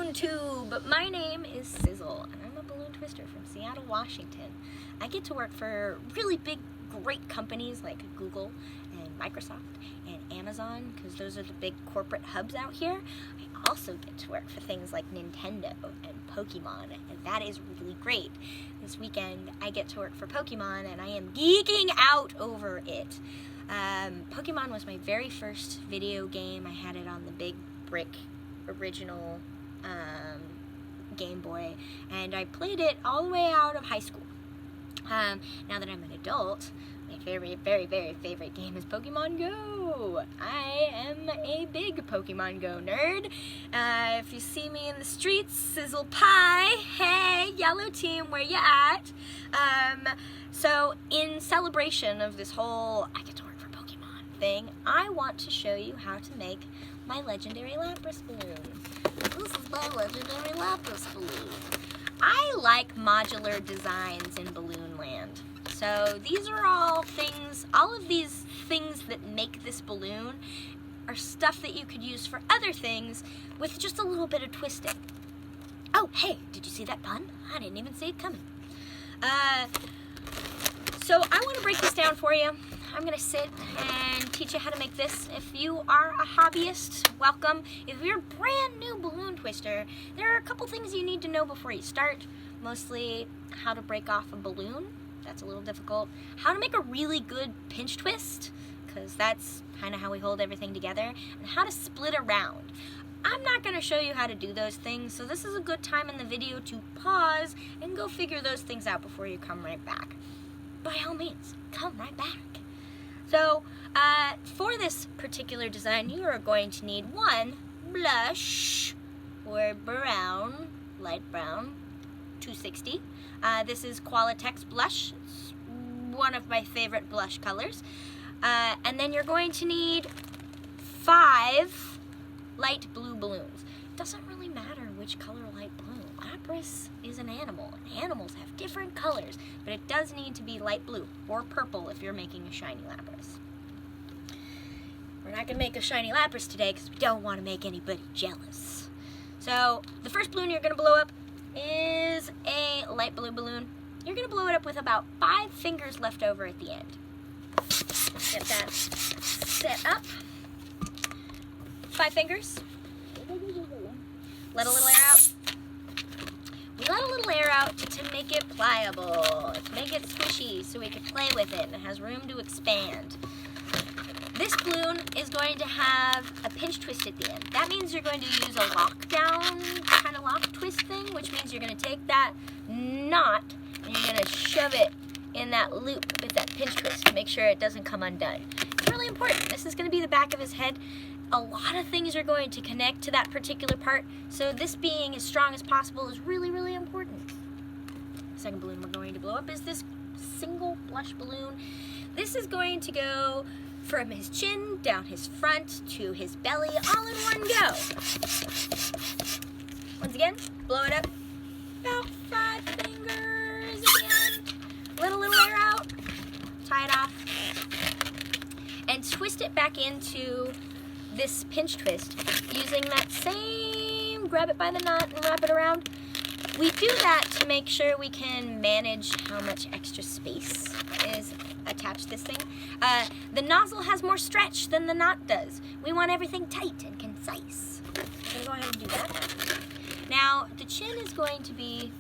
balloon tube. My name is Sizzle, and I'm a balloon twister from Seattle, Washington. I get to work for really big, great companies like Google and Microsoft and Amazon, because those are the big corporate hubs out here. I also get to work for things like Nintendo and Pokemon, and that is really great. This weekend, I get to work for Pokemon, and I am geeking out over it. Pokemon was my very first video game. I had it on the big brick original Game Boy, and I played it all the way out of high school. Now that I'm an adult, my very, very, very favorite game is Pokemon Go. I am a big Pokemon Go nerd. If you see me in the streets, Sizzle Pie, hey, yellow team, where you at? So in celebration of this whole I get to work for Pokemon thing, I want to show you how to make my legendary Lapras balloon. This is my legendary Lapras balloon. I like modular designs in Balloon Land. So these are all of these things that make this balloon are stuff that you could use for other things with just a little bit of twisting. Oh, hey, did you see that pun? I didn't even see it coming. So I want to break this down for you. I'm going to sit and teach you how to make this. If you are a hobbyist, welcome. If you're a brand new balloon twister, there are a couple things you need to know before you start. Mostly how to break off a balloon. That's a little difficult. How to make a really good pinch twist, because that's kind of how we hold everything together. And how to split around. I'm not going to show you how to do those things, so this is a good time in the video to pause and go figure those things out before you come right back. By all means, come right back. So, for this particular design, you are going to need one blush, or brown, light brown, 260. This is Qualitex blush. It's one of my favorite blush colors. And then you're going to need 5 light blue balloons. It doesn't really matter which color light blue. Lapras is an animal, and animals have different colors, but it does need to be light blue or purple if you're making a shiny Lapras. We're not going to make a shiny Lapras today because we don't want to make anybody jealous. So the first balloon you're going to blow up is a light blue balloon. You're going to blow it up with about 5 fingers left over at the end. Get that set up. 5 fingers. Let a little air out. We let a little air out to make it pliable, to make it squishy so we can play with it and it has room to expand. This balloon is going to have a pinch twist at the end. That means you're going to use a lockdown kind of lock twist thing, which means you're going to take that knot and you're going to shove it in that loop with that pinch twist to make sure it doesn't come undone. It's really important. This is going to be the back of his head. A lot of things are going to connect to that particular part, so this being as strong as possible is really, really important. The second balloon we're going to blow up is this single blush balloon. This is going to go from his chin, down his front, to his belly, all in one go. Once again, blow it up. About 5 fingers again. Let a little air out. Tie it off. And twist it back into this pinch twist using that same grab it by the knot and wrap it around. We do that to make sure we can manage how much extra space is attached to this thing. The nozzle has more stretch than the knot does. We want everything tight and concise. So go ahead and do that. Now, the chin is going to be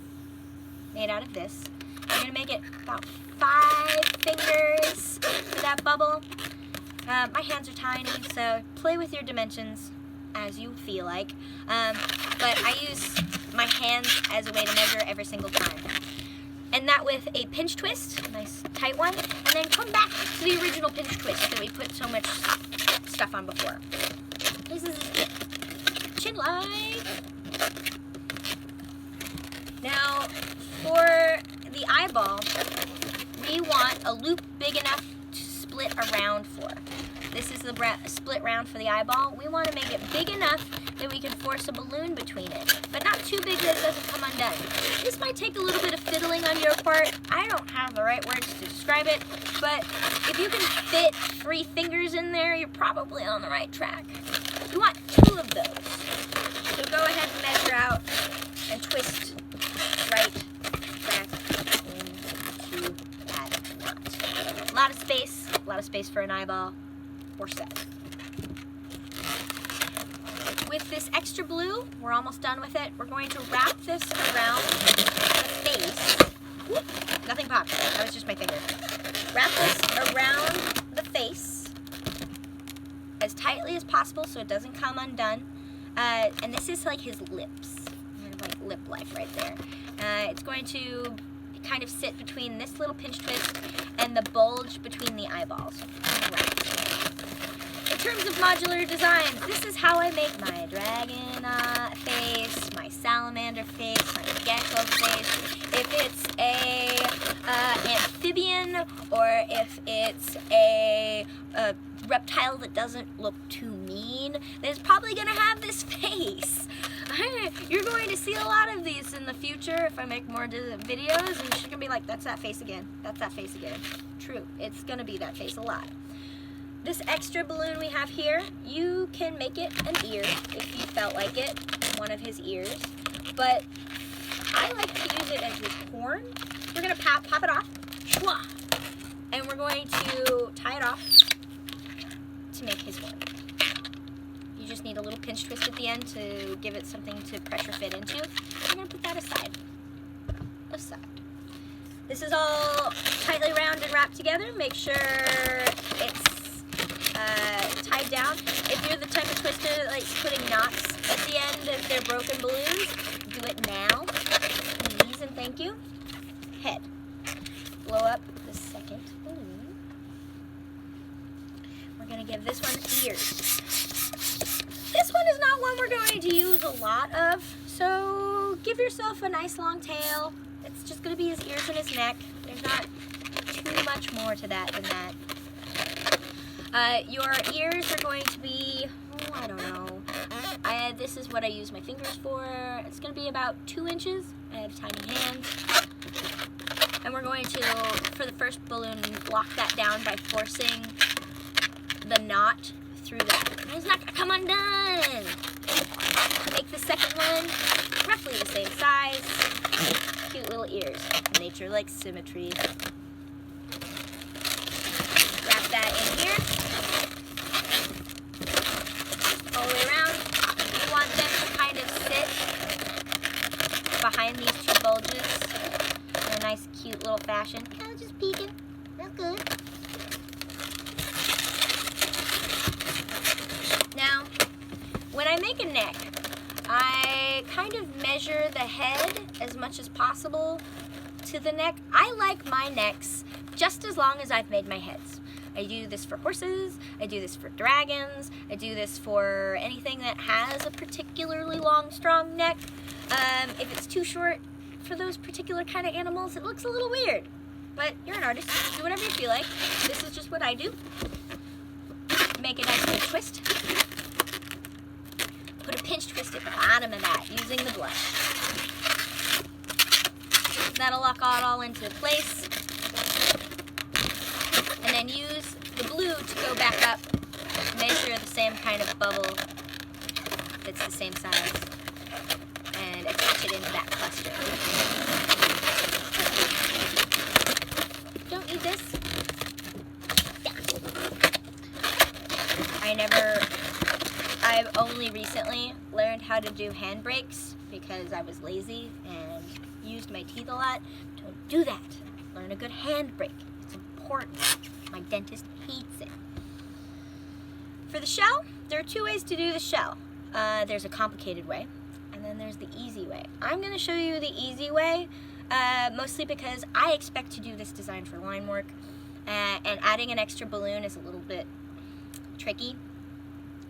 made out of this. You're going to make it about 5 fingers for that bubble. My hands are tiny, so play with your dimensions as you feel like. But I use my hands as a way to measure every single time. And that with a pinch twist, a nice tight one, and then come back to the original pinch twist that we put so much stuff on before. This is it. Chin light. Now, for the eyeball, we want a loop big enough to split around for. This is the split round for the eyeball. We want to make it big enough that we can force a balloon between it, but not too big that it doesn't come undone. This might take a little bit of fiddling on your part. I don't have the right words to describe it, but if you can fit 3 fingers in there, you're probably on the right track. We want 2 of those. So go ahead and measure out space for an eyeball, we're set. With this extra blue, we're almost done with it. We're going to wrap this around the face. Whoop, nothing popped. That was just my finger. Wrap this around the face as tightly as possible so it doesn't come undone. And this is like his lips. Like lip life right there. It's going to kind of sit between this little pinch twist and the bulge between the eyeballs. Right. In terms of modular designs, this is how I make my dragon face, my salamander face, my gecko face. If it's a amphibian or if it's a reptile that doesn't look too mean, then it's probably going to have this face. You're going to see a lot of these in the future if I make more videos, and you're going to be like, that's that face again. That's that face again. True, it's going to be that face a lot. This extra balloon we have here, you can make it an ear if you felt like it, one of his ears, but I like to use it as his horn. We're going to pop it off, and we're going to tie it off to make his horn. You just need a little pinch twist at the end to give it something to pressure fit into. I'm going to put that aside. This is all tightly round and wrapped together. Make sure it's tied down. If you're the type of twister that likes putting knots at the end of their broken balloons, do it now. Please and thank you. Head. Blow up the second balloon. We're going to give this one ears. This one is not one we're going to use a lot of, so give yourself a nice long tail. It's just going to be his ears and his neck. There's not too much more to that than that. Your ears are going to be, I don't know. This is what I use my fingers for. It's going to be about 2 inches. I have tiny hands. And we're going to, for the first balloon, lock that down by forcing the knot through that. And it's not going to come undone. Make the second one roughly the same size. Cute little ears. Nature likes symmetry. Wrap that in here. All the way around. You want them to kind of sit behind these 2 bulges in a nice, cute little fashion. Oh, just peeking. That's good. Now, when I make a neck, I kind of measure the head as much as possible to the neck. I like my necks just as long as I've made my heads. I do this for horses, I do this for dragons, I do this for anything that has a particularly long, strong neck. If it's too short for those particular kind of animals, it looks a little weird. But you're an artist, do whatever you feel like. This is just what I do. Make a nice little twist. Put a pinch twist at the bottom of that using the blush. That'll lock it all into place. And then use the blue to go back up, measure the same kind of bubble that's the same size, and attach it into that cluster. Don't need this. Yeah. I've only recently learned how to do handbrakes because I was lazy and used my teeth a lot. Don't do that. Learn a good handbrake. It's important. My dentist hates it. For the shell, there are 2 ways to do the shell. There's a complicated way, and then there's the easy way. I'm going to show you the easy way, mostly because I expect to do this design for line work, and adding an extra balloon is a little bit tricky.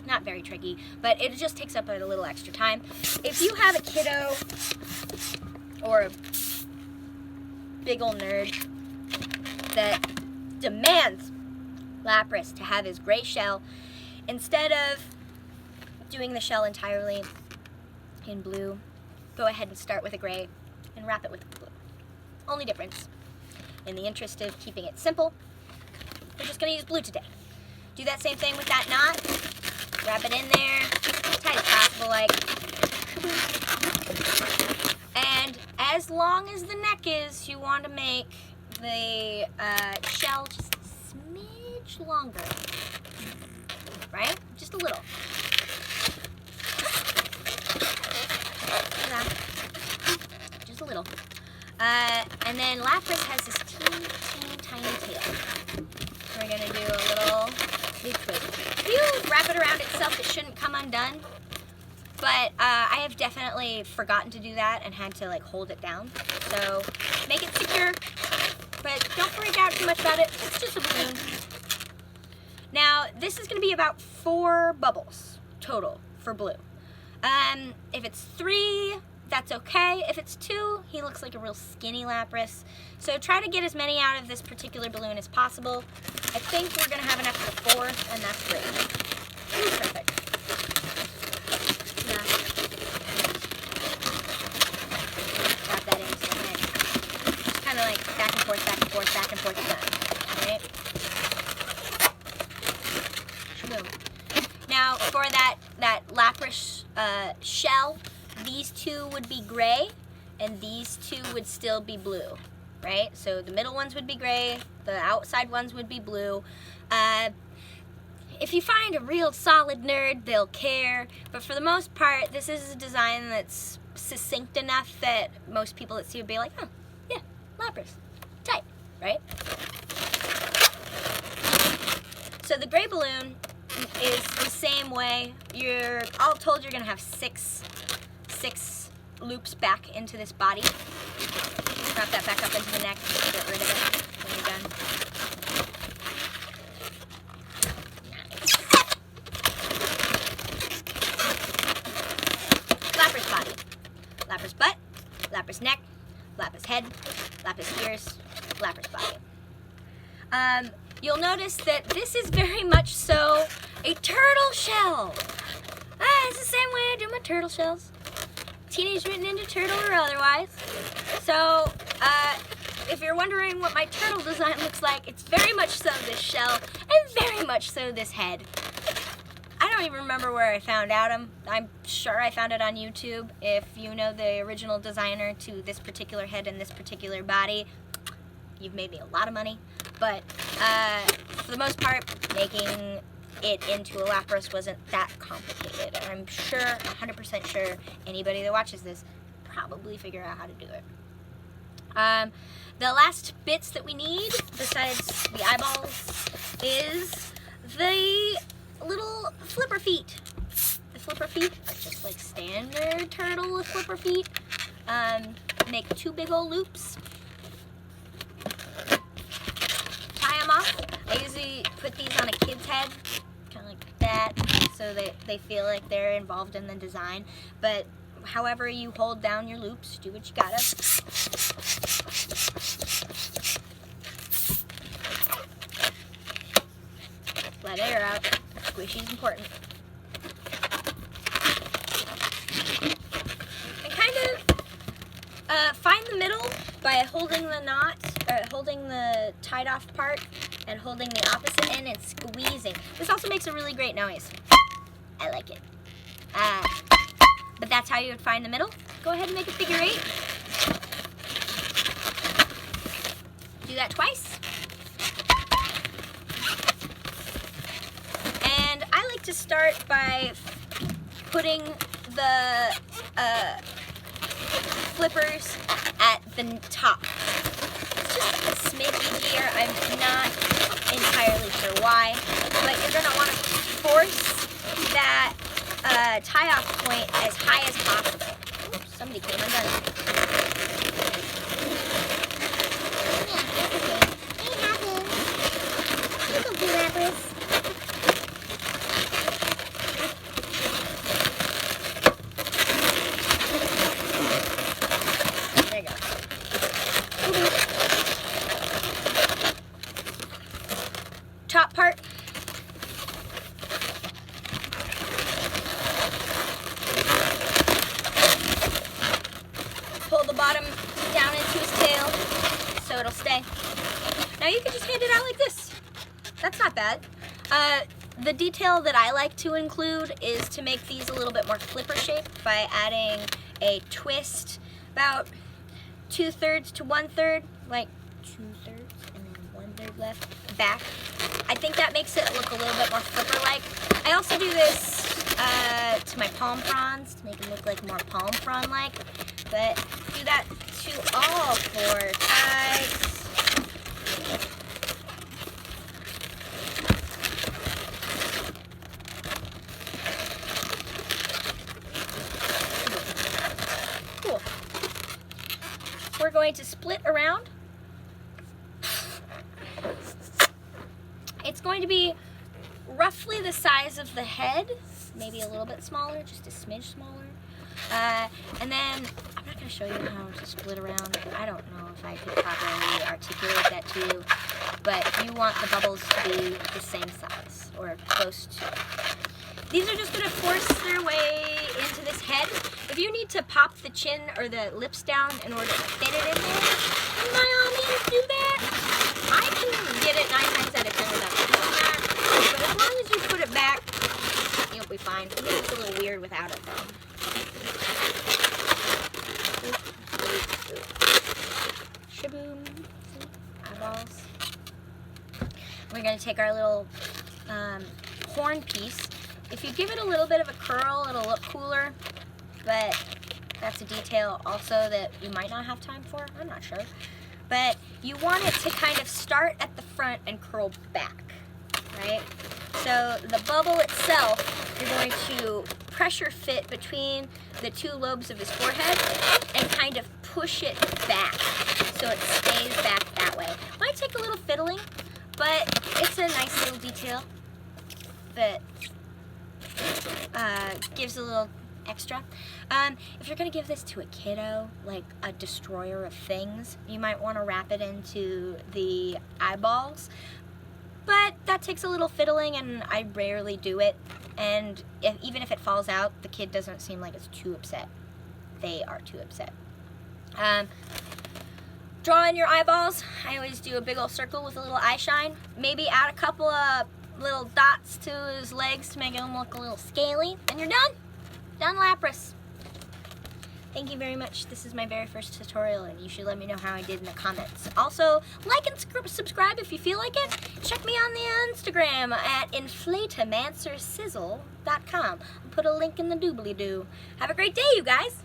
Not very tricky, but it just takes up a little extra time. If you have a kiddo or a big ol' nerd that demands Lapras to have his gray shell, instead of doing the shell entirely in blue, go ahead and start with a gray and wrap it with blue. Only difference, in the interest of keeping it simple, we're just going to use blue today. Do that same thing with that knot. Wrap it in there, as tight as possible, like. And as long as the neck is, you want to make the shell just a smidge much longer, right? Just a little. Just a little. And then Lapras has this teeny tiny tail. We're gonna do a little loop twist. If you wrap it around itself, it shouldn't come undone. But I have definitely forgotten to do that and had to like hold it down. So make it secure, but don't freak out too much about it. It's just a balloon. Now this is gonna be about 4 bubbles total for blue. If it's 3, that's okay. If it's 2, he looks like a real skinny Lapras. So try to get as many out of this particular balloon as possible. I think we're gonna have enough for 4, and that's great. Ooh, perfect. Yeah. Wrap that into the head. Just kind of like back and forth, back and forth, back and forth, done. Right? Boom. Now for that Lapras shell, these 2 would be gray, and these 2 would still be blue, right? So the middle ones would be gray, the outside ones would be blue. If you find a real solid nerd, they'll care, but for the most part, this is a design that's succinct enough that most people that see it would be like, oh, yeah, Lapras, tight, right? So the gray balloon is the same way. You're all told you're gonna have six loops back into this body. Wrap that back up into the neck, get rid of it when you're done. Nice. Lapras body, Lapras butt, Lapras neck, Lapras head, Lapras ears, Lapras body. You'll notice that this is very much so a turtle shell. It's the same way I do my turtle shells. Teenage Mutant Ninja Turtle or otherwise. So, if you're wondering what my turtle design looks like, it's very much so this shell and very much so this head. I don't even remember where I found Adam. I'm sure I found it on YouTube. If you know the original designer to this particular head and this particular body, you've made me a lot of money. But for the most part, making it into a Lapras wasn't that complicated. And I'm sure, 100% sure, anybody that watches this probably figure out how to do it. The last bits that we need, besides the eyeballs, is the little flipper feet. The flipper feet are just like standard turtle with flipper feet. Make 2 big old loops. Tie them off. I usually put these on a kid's head, kind of like that, so they feel like they're involved in the design. But however you hold down your loops, do what you gotta. Let air out. Squishy is important. And kind of find the middle by holding the knot, holding the tied off part, and holding the opposite end and squeezing. This also makes a really great noise. I like it. But that's how you would find the middle. Go ahead and make a figure 8. Do that twice. And I like to start by putting the flippers at the top. It's just a smidge easier. I'm not entirely sure why, but you're going to want to force that tie-off point as high as possible. Oops, somebody came undone. It happens. It's okay, Lapras. There you go. Top part. Pull the bottom down into his tail so it'll stay. Now you can just hand it out like this. That's not bad. The detail that I like to include is to make these a little bit more flipper shaped by adding a twist about 2/3 to 1/3, like 2/3 and then 1/3 left back. I think that makes it look a little bit more flipper-like. I also do this to my palm fronds to make them look like more palm frond-like. But do that to all 4 tags. Cool. We're going to split around. It's going to be roughly the size of the head, maybe a little bit smaller, just a smidge smaller. And then, I'm not going to show you how to split around. I don't know if I could properly articulate that to you, but you want the bubbles to be the same size, or close to. These are just going to force their way into this head. If you need to pop the chin or the lips down in order to fit it in there, then by all means do that. I can get it 9 times out of 10 without doing that, but as long as you put it back, you'll be fine. It looks a little weird without it though. Shaboom. Eyeballs. We're going to take our little horn piece. If you give it a little bit of a curl, it'll look cooler, but that's a detail also that you might not have time for. I'm not sure. But you want it to kind of start at the front and curl back, right? So the bubble itself, you're going to pressure fit between the 2 lobes of his forehead and kind of push it back so it stays back that way. Might take a little fiddling, but it's a nice little detail that gives a little extra. If you're going to give this to a kiddo, like a destroyer of things, you might want to wrap it into the eyeballs. But that takes a little fiddling, and I rarely do it. And even if it falls out, the kid doesn't seem like it's too upset. They are too upset. Draw in your eyeballs. I always do a big old circle with a little eye shine. Maybe add a couple of little dots to his legs to make him look a little scaly. And you're done. Done Lapras. Thank you very much. This is my very first tutorial, and you should let me know how I did in the comments. Also, like and subscribe if you feel like it. Check me on the Instagram at inflatamancersizzle.com. I'll put a link in the doobly-doo. Have a great day, you guys.